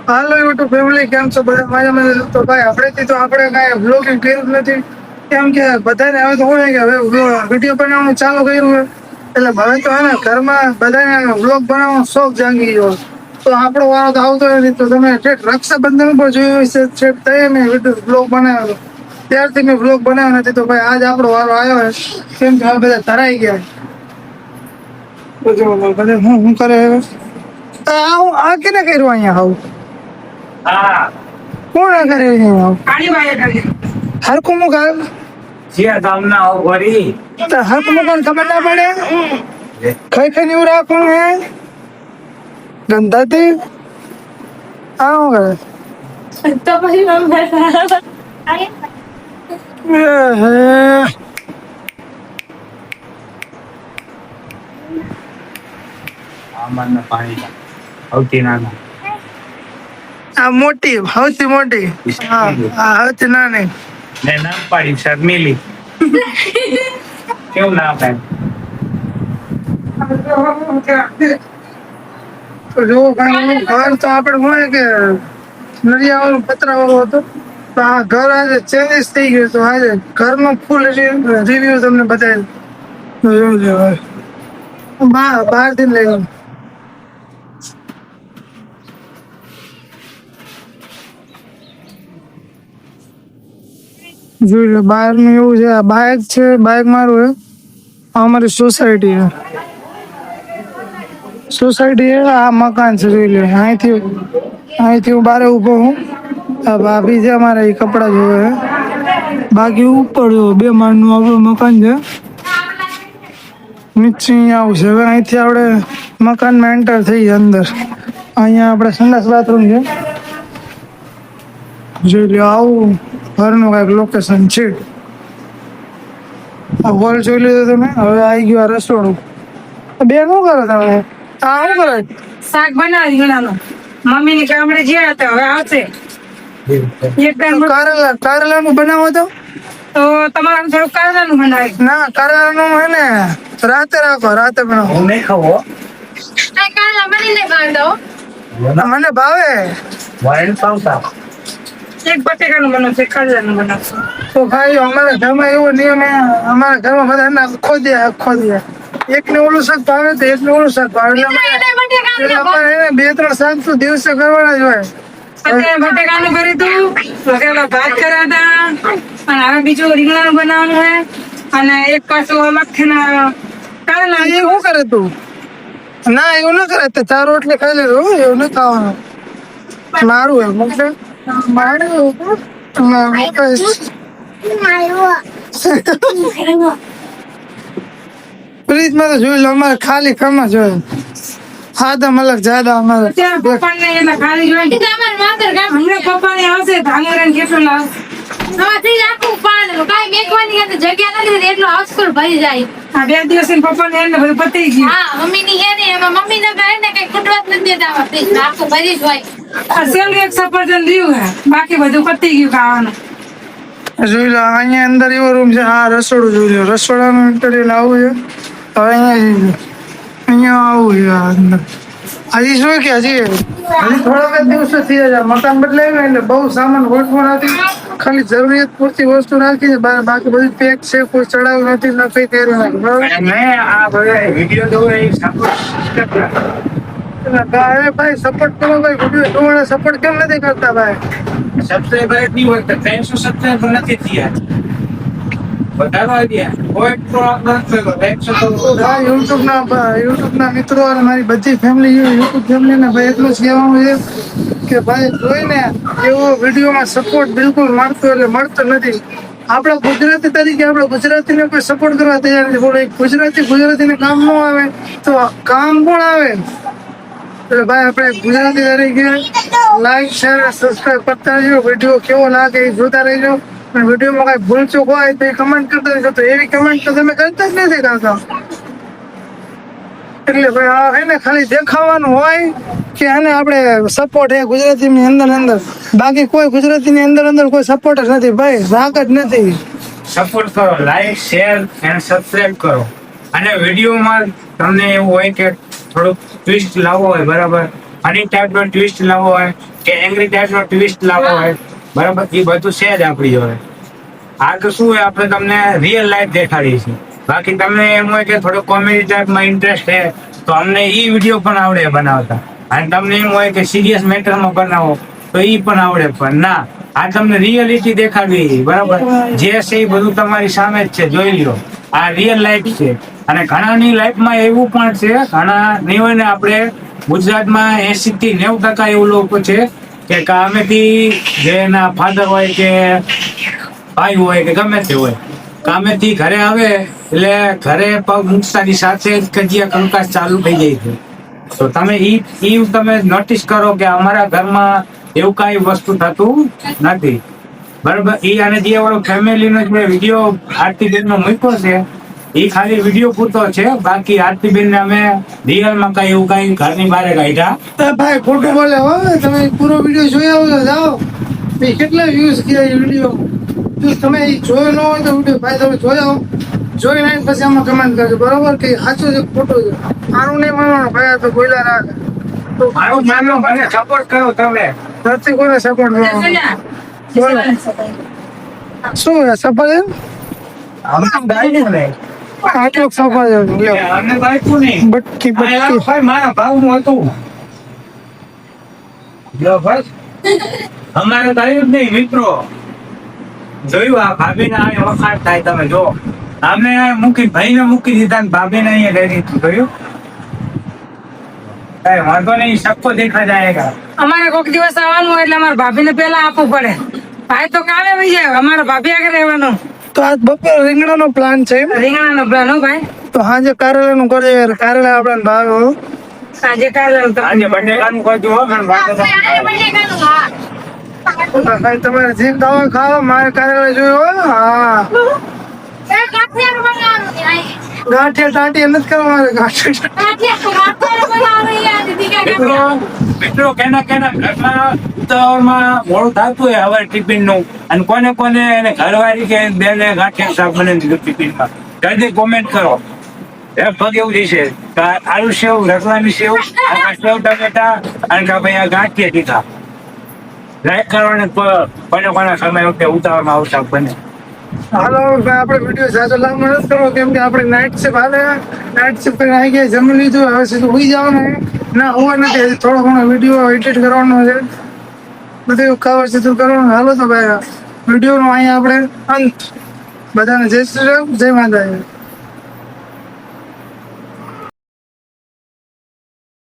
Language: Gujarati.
હાલો યુટ્યુબ ફેમિલી, કેમ છો બધા? મજામાં? તો ભાઈ આપણેથી તો આપણે કાંઈ બ્લોગિંગ કર્યું જ નથી, કેમ કે બધાને હવે તો હોય કે હવે વિડીયો બનાવવાનું ચાલુ કર્યું હોય એટલે હવે તો હે ને ઘરમાં બધાને બ્લોગ બનાવવાનો શોખ જાગી ગયો. તો આપણો વારો તો આવતો નથી. તો તમે રક્ષાબંધન પર જોયું હશે તઈ મેં બ્લોગ બનાવ્યો ત્યારથી મેં બ્લોગ બનાવ્યો નથી. તો ભાઈ આજ આપણો વારો આવ્યો કેમ કે હવે બધા ધરાઈ ગયા. તો જો બધા હું કરે આ કેને કર્યું અહીંયા આવું? હા કોણ કરે આણી વાય કરે હરકું મુ ગાલ જે ગામના આવ વરી તો હરકું મુ કોણ ખબર ના પડે કઈ કઈ નીવ રાખું હે ગંધાતી આવું કરે તો પછી મમ બેઠા આમાં પાણી આવતી ના આ મોટી સૌથી મોટી સૌથી નાની ને નામ પાડી શર્મિલી કેવું નામ છે? જો ઘર તો આપણે હોય કે નડિયા વાળું પતરા વાળું હતું તો આ ઘર આજે ચેન્જીસ થઈ ગયું. તો આજે ઘરનો ફૂલ રિવ્યુ તમને બતાવી બહાર થી લઈ ગયો. જોઈ લો બહાર નું એવું છે. આ બાઇક છે, બાઇક મારું હે. અમારી સોસાયટી છે, સોસાયટી છે. આ મકાન છે, જોઈ લો. અહીંથી હું બારે ઉભો હું. આ ભાભી છે અમારે, એ કપડા ધોવે છે. બાકી ઉપર બે માળનું આપણું મકાન છે. નીચે અહીંયા આવું છે. હવે અહીંથી આપણે મકાનમાં એન્ટર થઈ અંદર. અહીંયા આપણે સંડાસ બાથરૂમ છે. જોઈ લો આવું ઘરનું કઈક લોકેશન છે. આ હોલ જોઈ લીધો તમે. હવે આવી ગયું આ રસોડું. બે શું કરો તમે? આ શું કરો? શાક બનાવી ગણાનું મમ્મી ની કામડે જ્યાં હતા હવે આવશે. કારેલાનું બનાવો તો તમારે થોડું કારેલાનું બનાવી. ના, કારેલાનું હે ને રાતે રાખો, રાતે બનાવો. હું નહીં ખાવો કારેલા મને નહીં ભાવતો. મને ભાવે વાઈન પાવતા. એક બટેકાનું બનાવશે, એક કારેલાનું બનાવશે. તો ભાઈ અમારા ઘરમાં એવો નિયમ હે, અમારા ઘરમાં બધા આખો દે એકને ઓલું શાક ભાવે તો એકને ઓલું શાક ભાવે. અમારે બે ત્રણ શાક તો દિવસે કરવાના જ હોય. અત્યારે બટેકાનું કરી તું, વઘારેલા ભાત કર્યા હતા, અને હવે બીજું રીંગણાનું બનાવવાનું છે, અને એક પાછું અલગથી કારેલા. એ શું કરે તું? ના એવું ના કરે. ચાર રોટલી ખાઈ લેવું, એવું નહીં ખાવાનું. મારું એમ ફ્રીજમાં તો જોઈ લો. અમારે ખાલી ખમા જોઈએ. હાદમ અલગ જાદા અમારે પપ્પાને એટલે ખાલી જોઈએ. પપ્પાને આવશે ભાંગરા કેટલું લાવશે. બે દિવસ પપ્પાને એને બધું પતી ગયું. એક સફરજન દીવું હે, બાકી બધું પતી ગયું ખાવાનું. જોઈ લો અહીંયા અંદર એવો રૂમ છે. હા, રસોડું જોઈ લો. રસોડાનું ઇન્ટરવ્યુ આવું છે. હવે અહીંયા આવું છે અંદર. હજી શું કે હજી થોડાક દિવસો થઈ જાય. મકાન બદલાયું એટલે બહુ સામાન ગોઠવણ હતી. ખાલી જરૂરિયાત પૂરતી વસ્તુ રાખી છે, બાકી બધું પેક છે. કોઈ ચડાવ્યું નથી, ન કઈ કર્યું નથી. ભાઈ સપોર્ટ કરો ભાઈ. વિડીયો જોવાના સપોર્ટ કેમ નથી કરતા ભાઈ? સબસ્ક્રાઇબર નહીં હોય તો 300 સબસ્ક્રાઇબર નથી થયા. યુટ્યુબ ના મિત્રો અને મારી બધી ફેમિલી યુટ્યુબ ફેમિલી ને ભાઈ એટલું જ કહેવાનું છે કે ભાઈ જોઈને એવો વિડીયોમાં સપોર્ટ બિલકુલ મળતો એટલે મળતો નથી. આપણા ગુજરાતી તરીકે આપણે ગુજરાતીને કોઈ સપોર્ટ કરવા તૈયાર નથી. બોલો ગુજરાતીને કામ ન આવે તો કામ કોણ આવે? એટલે ભાઈ આપણે ગુજરાતી તરીકે લાઈક શેર સબસ્ક્રાઇબ કરતા રહેજો. વિડીયો કેવો લાગે એ જોતા રહેજો. વિડીયોમાં કઈ ભૂલ ચૂક હોય તો એ કમેન્ટ કરતા રહેજો. તો એવી કમેન્ટ તો તમે કરતા જ નથી કાકા. એટલે ભાઈ આ હે ને ખાલી દેખાવાનું હોય કે આને આપણે સપોર્ટ હે ગુજરાતીની અંદર. બાકી કોઈ ગુજરાતીની અંદર કોઈ સપોર્ટ જ નથી ભાઈ. રાગ જ નથી. સપોર્ટ કરો, લાઈક શેર અને સબસ્ક્રાઇબ કરો. અને વિડીયોમાં તમને એવું હોય કે થોડુંક ટ્વિસ્ટ લાવવો હોય, બરાબર, ફની ટાઈપનો ટ્વિસ્ટ લાવવો હોય કે એંગ્રી ટાઈપનો ટ્વિસ્ટ લાવવો હોય, બરાબર, એ બધું છે જ આપણી જોડે. આ તો શું હોય, આપણે તમને રિયલ લાઈફ દેખાડીએ છીએ. બાકી તમને એમ હોય કે થોડો કોમેડી ટાઈપમાં ઇન્ટરેસ્ટ છે તો અમને એ વિડીયો પણ આવડે બનાવતા. અને તમને એમ હોય કે સિરિયસ મેટરમાં બનાવો તો એ પણ આવડે. પણ ના, આ તમને રિયલિટી દેખાડવી, બરાબર, જે છે એ બધું તમારી સામે જ છે, જોઈ લો. આ રિયલ લાઈફ છે. અને ઘણાની લાઈફમાં એવું પણ છે, ઘણા નહીં હોય ને, આપણે ગુજરાતમાં 80 થી 90% એવું લોકો છે કે કામેથી જે એના ફાધર હોય કે ભાઈ હોય કે ગમે તે હોય, કામેથી ઘરે આવે એટલે ઘરે પગ મૂકતાની સાથે જ કજિયા કંકાસ ચાલુ થઈ જાય છે. તો તમે તમે નોટિસ કરો કે અમારા ઘરમાં એવું કઈ વસ્તુ થતું નથી, બરોબર. અને જે ઓલો ફેમિલીનો જે વિડીયો આરતીબેન નો મૂક્યો છે એ ખાલી વિડીયો પૂરતો છે. બાકી આરતીબેન ને અમે રિયલમાં કઈ એવું કઈ ઘરની બહાર કાઢ્યા. ભાઈ ખોટું બોલે હો, તમે પૂરો વિડીયો જોઈ આવો જાઓ. કેટલા વ્યૂઝ ગયા એ વિડીયો, જો તમે જોયો ન હોય તો વિડીયો ભાઈ તમે જોઈ આવો, જોઈને પછી આમાં કમેન્ટ કરજો, બરોબર, કે સાચું છે ખોટું છે. મારું નહીં માનવાનું ભાઈ, તો બોલ્યા રાખે. મારું માનો મને સપોર્ટ કરો તમે. નથી કોઈને સપોર્ટ કરવાનો. બોલો શું સફળ આટલો સફળ બટકી બટકી મારા ભાવનું હતું. અમારે કહ્યું જ નહીં મિત્રો, જોયું આ ભાભીને આ વખાણ થાય, તમે જો અમે મૂકી ભાઈને મૂકી દીધા ને ભાભીને અહીંયા લઈ દીધું, જોયું. કઈ વાંધો નહીં, સબકો દેખા જાયેગા. અમારે કોઈક દિવસ આવવાનું હોય એટલે અમારે ભાભીને પેલા આપવું પડે. ભાઈ તો કામે વહી જાય, અમારે ભાભી આગળ રહેવાનું. તો આજ બપોર રીંગણાનો પ્લાન છે. રીંગણાનો પ્લાન હો ભાઈ. તો સાંજે કારેલાનું કરજે, કારેલા આપણને ભાવે. સાંજે કારેલાનું આજે બટેકાનું કરજો હો. તમારે જે ખાવા ખાવા, મારે કારેલા જોયું હો. હા, ગાંઠિયા ટાંટિયા નથી કરવા મારે. મિત્રો કેના ઘરમાં ઉતાવળમાં મોડું થતું હોય હવે ટિફિન નું, અને કોને કોને એને ઘરવાળી કે બેને ગાંઠિયા શાક બનાવી દીધું ટિફિનમાં, જલ્દી કોમેન્ટ કરો. પગ એવું જશે કે આલુ સેવ, રસલાની સેવ, સેવ ટમેટા અને કે ભાઈ આ ગાંઠિયા દીધા. લાઈક કરવાને કોને કોના સમય વખતે ઉતાવળમાં આવું શાક બને. હાલો ભાઈ, આપણે વિડીયો સાથે લાંબો નથી કરવો, કેમ કે આપણે નાઇટ શિફ્ટ હાલે, નાઇટ શિફ્ટ કરીને આવી ગયા, જમી લીધું, હવે સીધું સુઈ જવાનું. ના હોવા નથી, થોડો ઘણો વિડીયો એડિટ કરવાનો છે, બધું કવર સીધું કરવાનું. હાલો તો ભાઈ, વિડીયોનો અહીંયા આપણે અંત. બધાને જય શ્રી રામ, જય માતાજી.